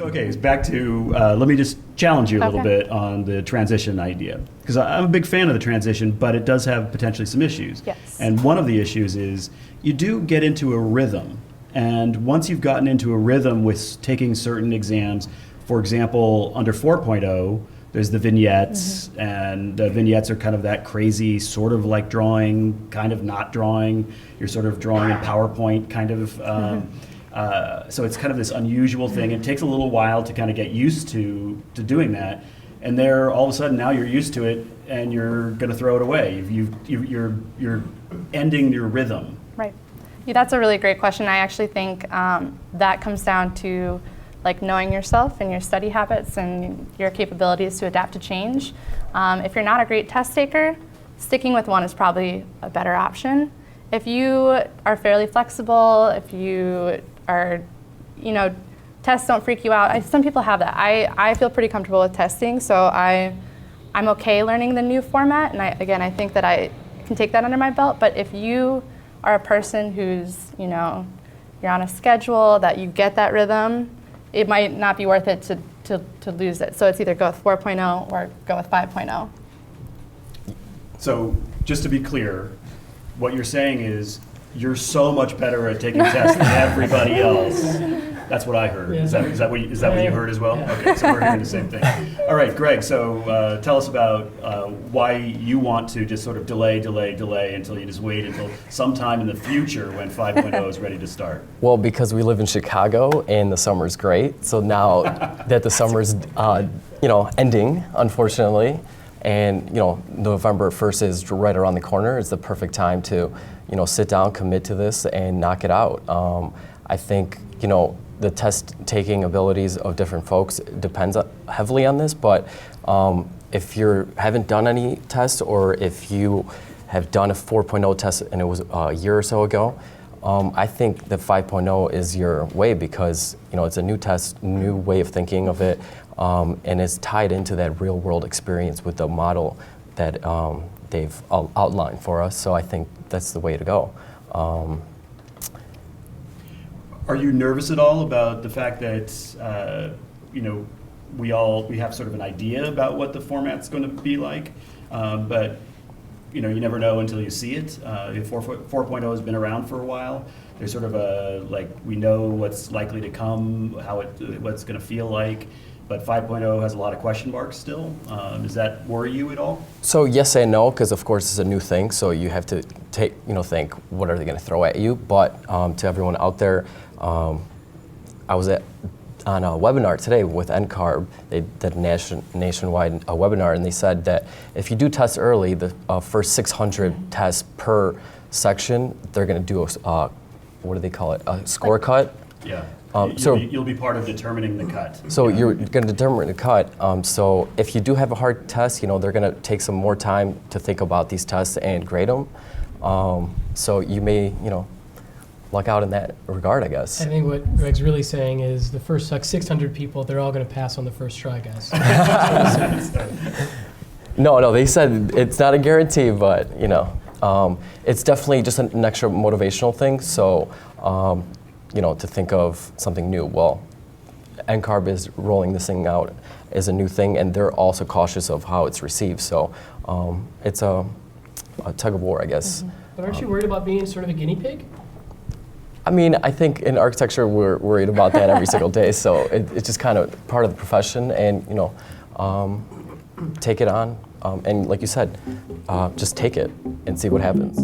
So okay, it's back to, let me just challenge you a little bit on the transition idea. Because I'm a big fan of the transition, but it does have potentially some issues. Yes. And one of the issues is you do get into a rhythm. And once you've gotten into a rhythm with taking certain exams, for example, under 4.0, there's the vignettes, and the vignettes are kind of that crazy sort of like drawing, kind of not drawing. You're sort of drawing in PowerPoint, kind of. So it's kind of this unusual thing. It takes a little while to kind of get used to doing that. And there, all of a sudden, now you're used to it, and you're going to throw it away. You're ending your rhythm. Right. Yeah, that's a really great question. I actually think that comes down to like knowing yourself and your study habits and your capabilities to adapt to change. If you're not a great test taker, sticking with one is probably a better option. If you are fairly flexible, if you are, tests don't freak you out. Some people have that. I feel pretty comfortable with testing, so I'm okay learning the new format, and I think that I can take that under my belt. But if you are a person who's, you're on a schedule, that you get that rhythm, it might not be worth it to lose it. So it's either go with 4.0 or go with 5.0. So just to be clear, what you're saying is you're so much better at taking tests than everybody else. That's what I heard. Yeah. Is that what you heard as well? Yeah. Okay, so we're hearing the same thing. All right, Greg, so tell us about why you want to just sort of delay until you just wait until sometime in the future when 5.0 is ready to start. Well, because we live in Chicago and the summer's great. So now that the summer's ending, unfortunately, and November 1st is right around the corner, it's the perfect time to sit down, commit to this, and knock it out. I think the test taking abilities of different folks depends heavily on this, but if you haven't done any tests, or if you have done a 4.0 test and it was a year or so ago, I think the 5.0 is your way, because it's a new test, new way of thinking of it, and it's tied into that real world experience with the model that they've outlined for us. So I think that's the way to go. Are you nervous at all about the fact that we have sort of an idea about what the format's going to be like, but you never know until you see it. 4.0 has been around for a while. There's sort of we know what's likely to come, what's going to feel like, but 5.0 has a lot of question marks still. Does that worry you at all? So yes and no, because of course it's a new thing, so you have to think, what are they going to throw at you? But to everyone out there, I was on a webinar today with NCARB. They did a nationwide webinar, and they said that if you do tests early, the first 600 tests per section, they're going to do a, what do they call it, a score cut? Yeah. So you'll be part of determining the cut. So you're going to determine the cut. So if you do have a hard test, they're going to take some more time to think about these tests and grade them. So you may, luck out in that regard, I guess. I think what Greg's really saying is the first 600 people, they're all going to pass on the first try, guys. No, they said it's not a guarantee, but it's definitely just an extra motivational thing. So, to think of something new. Well, NCARB is rolling this thing out as a new thing, and they're also cautious of how it's received. So, it's a tug of war, I guess. Mm-hmm. But aren't you worried about being sort of a guinea pig? I mean, I think in architecture we're worried about that every single day. So it's just kind of part of the profession, and take it on. And like you said, just take it and see what happens.